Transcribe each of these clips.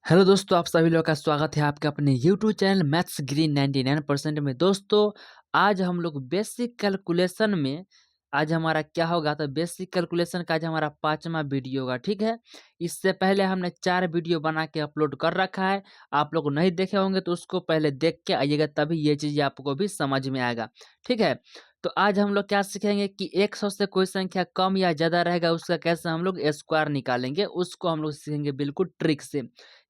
Hello दोस्तों, आप सभी लोगों का स्वागत है आपके अपने यूट्यूब चैनल मैथ्स ग्रीन 99% में। दोस्तों, आज हम लोग बेसिक कैलकुलेशन में आज हमारा क्या होगा, तो बेसिक कैलकुलेशन का आज हमारा 5वां वीडियो होगा। ठीक है, इससे पहले हमने 4 वीडियो बना के अपलोड कर रखा है। आप लोग नहीं देखे होंगे तो उसको पहले देख के आइएगा, तभी ये चीज़ आपको भी समझ में आएगा। ठीक है, तो आज हम लोग क्या सीखेंगे कि 100 से कोई संख्या कम या ज़्यादा रहेगा, उसका कैसे हम लोग स्क्वायर निकालेंगे, उसको हम लोग सीखेंगे बिल्कुल ट्रिक से।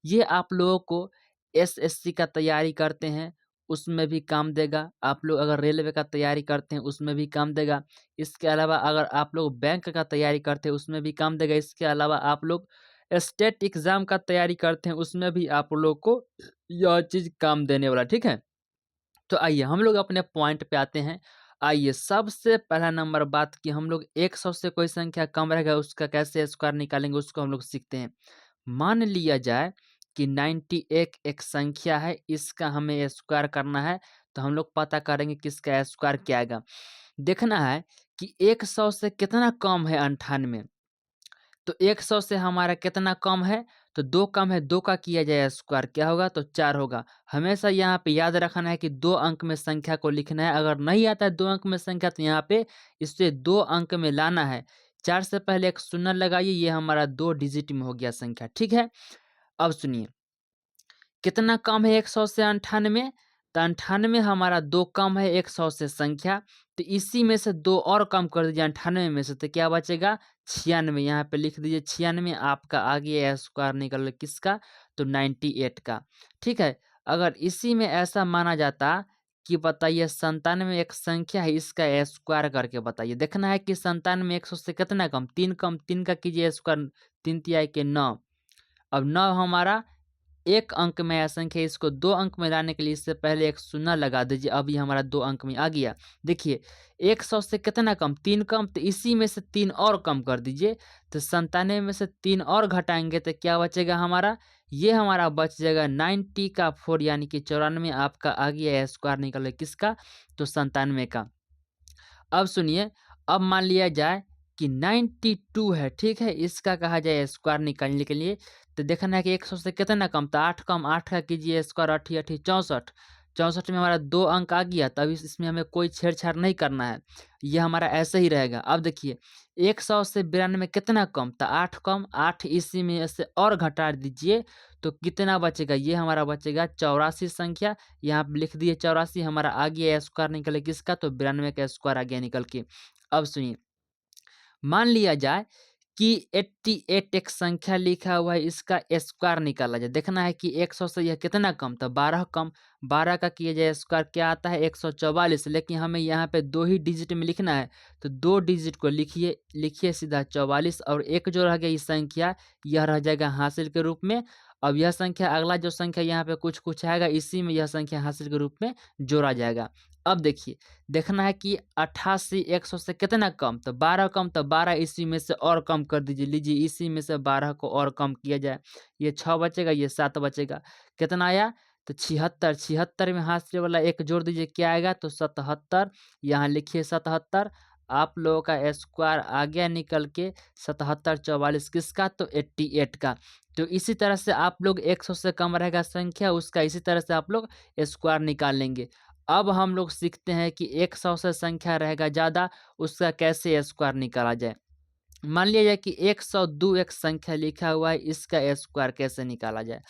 ये आप लोगों को एसएससी का तैयारी करते हैं, उसमें भी काम देगा। आप लोग अगर रेलवे का तैयारी करते हैं, उसमें भी काम देगा। इसके अलावा अगर आप लोग बैंक का तैयारी करते हैं, उसमें भी काम देगा। इसके अलावा आप लोग स्टेट एग्ज़ाम का तैयारी करते हैं, उसमें भी आप लोग को यह चीज़ काम देने वाला। ठीक है? तो आइए हम लोग अपने पॉइंट पे आते हैं। आइए, सबसे पहला नंबर बात कि हम लोग 100 से कोई संख्या कम रहेगा, उसका कैसे स्क्वायर निकालेंगे, उसको हम लोग सीखते हैं। मान लिया जाए कि 98 एक संख्या है, इसका हमें स्क्वायर करना है, तो हम लोग पता करेंगे कि इसका स्क्वायर क्या आएगा। देखना है कि 100 से कितना कम है 98। तो 100 से हमारा कितना कम है, तो 2 कम है, 2 का किया जाए स्क्वायर, क्या होगा, तो 4 होगा। हमेशा यहाँ पे याद रखना है कि 2 अंक में संख्या को लिखना है। अगर नहीं आता है 2 अंक में संख्या, तो यहाँ पे इसे 2 अंक में लाना है। 4 से पहले एक शून्य लगाइए, ये हमारा 2 डिजिट में हो गया संख्या। ठीक है, अब सुनिए, कितना कम है 100 से 98? तो 98 हमारा 2 कम है 100 से संख्या, तो इसी में से 2 और कम कर दीजिए 98 में से, तो क्या बचेगा, 96। यहाँ पे लिख दीजिए 96, आपका आ गया स्क्वायर निकल किसका, तो 98 का। ठीक है, अगर इसी में ऐसा माना जाता कि बताइए 97 एक संख्या है, इसका स्क्वायर करके बताइए। देखना है कि 97 100 से कितना कम, 3 कम, 3 का कीजिए स्क्वायर, 3 तिहाई के 9। अब 9 हमारा 1 अंक में है संख्या, इसको 2 अंक में लाने के लिए इससे पहले एक शून्य लगा दीजिए। अब ये हमारा 2 अंक में आ गया। देखिए 100 से कितना कम, 3 कम, तो इसी में से 3 और कम कर दीजिए। तो 97 में से 3 और घटाएंगे तो क्या बचेगा हमारा, ये हमारा बच जाएगा 90 का 4, यानी कि 94 आपका आ गया है स्क्वायर निकले किसका, तो 97 का। अब सुनिए, अब मान लिया जाए कि 92 है, ठीक है, इसका कहा जाए स्क्वायर निकालने के लिए, तो देखना है कि 100 से कितना कम, तो 8 कम, 8 का कीजिए स्क्वायर, 8 8 64। 64 में हमारा 2 अंक आ गया, तब इसमें हमें कोई छेड़छाड़ नहीं करना है, ये हमारा ऐसे ही रहेगा। अब देखिए 100 से 92 कितना कम, तो 8 कम, 8 इसी में से और घटा दीजिए, तो कितना बचेगा, ये हमारा बचेगा 84 संख्या। यहाँ पे लिख दिए 84, हमारा आ गया स्क्वायर निकले किसका, तो 92 का स्क्वायर आ गया निकल के। अब सुनिए, मान लिया जाए कि 88 एक संख्या लिखा हुआ है, इसका स्क्वायर निकाला जाए। देखना है कि 100 से यह कितना कम, तो 12 कम, 12 का किया जाए स्क्वायर, क्या आता है 144। लेकिन हमें यहाँ पे 2 ही डिजिट में लिखना है, तो 2 डिजिट को लिखिए, लिखिए सीधा 44, और एक जो रह गया इस संख्या, यह रह जाएगा हासिल के रूप में। अब यह संख्या, अगला जो संख्या यहाँ पे कुछ कुछ आएगा, इसी में यह संख्या हासिल के रूप में जोड़ा जाएगा। अब देखिए, देखना है कि 88 100 से कितना कम, तो 12 कम, तो 12 इसी में से और कम कर दीजिए। लीजिए इसी में से 12 को और कम किया जाए, ये 6 बचेगा, ये 7 बचेगा। कितना आया, तो 76। 76 में हाथ से वाला एक जोड़ दीजिए, क्या आएगा, तो 77। यहाँ लिखिए 77, आप लोगों का स्क्वायर आ गया निकल के 77 44 किसका, तो 88 का। तो इसी तरह से आप लोग 100 से कम रहेगा संख्या, उसका इसी तरह से आप लोग स्क्वायर निकाल लेंगे। अब हम लोग सीखते हैं कि 100 से संख्या रहेगा ज़्यादा, उसका कैसे स्क्वायर निकाला जाए। मान लिया जाए कि 102 एक संख्या लिखा हुआ है, इसका स्क्वायर कैसे निकाला जाए।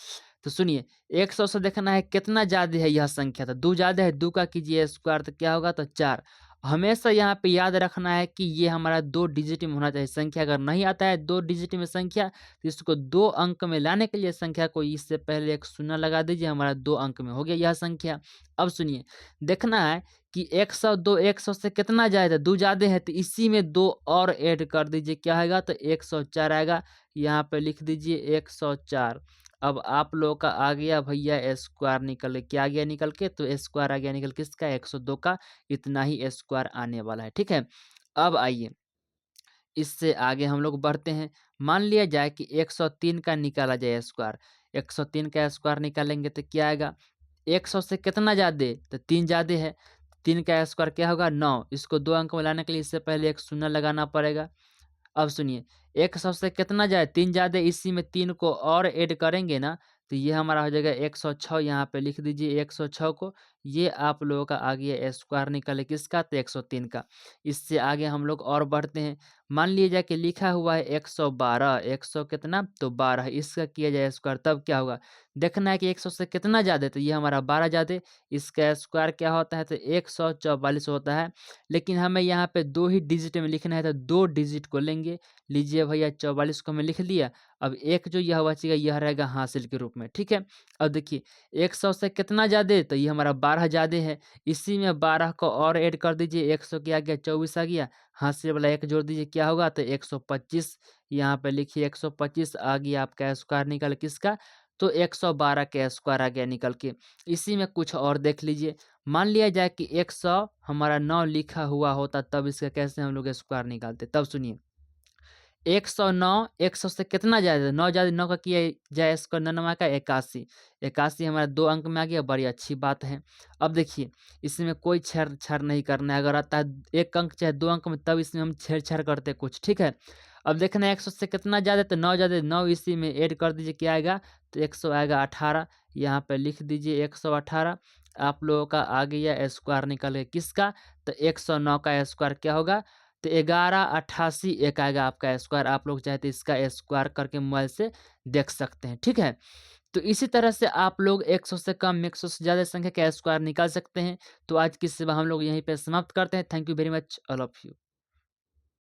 तो सुनिए, 100 से देखना है कितना ज़्यादा है यह संख्या, तो 2 ज़्यादा है, 2 का कीजिए स्क्वायर, तो क्या होगा, तो 4। हमेशा यहाँ पे याद रखना है कि ये हमारा 2 डिजिट में होना चाहिए संख्या। अगर नहीं आता है 2 डिजिट में संख्या, तो इसको 2 अंक में लाने के लिए संख्या को इससे पहले एक शून्य लगा दीजिए, हमारा 2 अंक में हो गया यह संख्या। अब सुनिए, देखना है कि 102 100 से कितना ज़्यादा, 2 ज़्यादा है, तो इसी में 2 और ऐड कर दीजिए, क्या आएगा, तो 104 आएगा। यहाँ पे लिख दीजिए 104। अब आप लोगों का आ गया भैया स्क्वायर निकल के, क्या आ गया निकल के, तो स्क्वायर आ गया निकल के इसका 102 का, इतना ही स्क्वायर आने वाला है। ठीक है, अब आइए इससे आगे हम लोग बढ़ते हैं। मान लिया जाए कि 103 का निकाला जाए स्क्वायर, 103 का स्क्वायर निकालेंगे तो क्या आएगा, 100 से कितना ज़्यादा, तो 3 ज़्यादा है, 3 का स्क्वायर क्या होगा, 9। इसको 2 अंक में लाने के लिए इससे पहले एक शून्य लगाना पड़ेगा। अब सुनिए, 100 से कितना ज़्यादा, 3 ज़्यादा, इसी में 3 को और ऐड करेंगे ना, तो ये हमारा हो जाएगा 106 यहाँ पे लिख दीजिए 106 को। ये आप लोगों का आ गया स्क्वायर निकले किसका? तो 103 का। इससे आगे हम लोग और बढ़ते हैं। मान लीजिए कि लिखा हुआ है 112, 100 कितना? तो 12 इसका किया जाए स्क्वायर तब क्या होगा? देखना है कि 100 से कितना ज़्यादा है तो ये हमारा 12 ज़्यादा है। इसका स्क्वायर क्या होता है? तो 144 होता है। लेकिन हमें यहाँ पे 2 ही डिजिट में लिखना है तो 2 डिजिट को लेंगे। लीजिए भैया 44 को हमें लिख लिया। अब एक जो यह बचेगा यह रहेगा हासिल के रूप में, ठीक है? अब देखिए 100 से कितना ज़्यादा है? तो ये हमारा 12 ज़्यादा है। इसी में 12 को और ऐड कर दीजिए 100 क्या आ गया 24 आ गया। हासिल वाला 1 जोड़ दीजिए क्या होगा? तो 125 यहाँ पे लिखिए 125 आ गया आपका स्क्वायर निकल किसका? तो 112 का स्क्वायर आ गया निकल के। इसी में कुछ और देख लीजिए। मान लिया जाए कि 100 हमारा 9 लिखा हुआ होता तब इसका कैसे हम लोग स्क्वायर निकालते? तब सुनिए 109 100 से कितना ज़्यादा? 9 ज़्यादा 9 का किया जाए स्क्वायर 9 9 का 81। 81 हमारा 2 अंक में आ गया, बड़ी अच्छी बात है। अब देखिए इसमें कोई छेड़-छाड़ नहीं करना है। अगर आता है 1 अंक चाहे 2 अंक में तब इसमें हम छेड़-छाड़ करते हैं कुछ, ठीक है? अब देखना है 100 से कितना ज़्यादा? तो 9 ज़्यादा 9 इसी में ऐड कर दीजिए क्या आएगा? तो 100 आएगा 18। यहाँ पे लिख दीजिए 118। आप लोगों का आ गया स्क्वायर निकल के किसका? तो 109 का स्क्वायर क्या होगा? तो 1188 एक आएगा आपका स्क्वायर। आप लोग चाहे तो इसका स्क्वायर करके मोबाइल से देख सकते हैं, ठीक है? तो इसी तरह से आप लोग 100 से कम 100 से ज़्यादा संख्या का स्क्वायर निकाल सकते हैं। तो आज की सेवा हम लोग यहीं पे समाप्त करते हैं। Thank you very much all of you.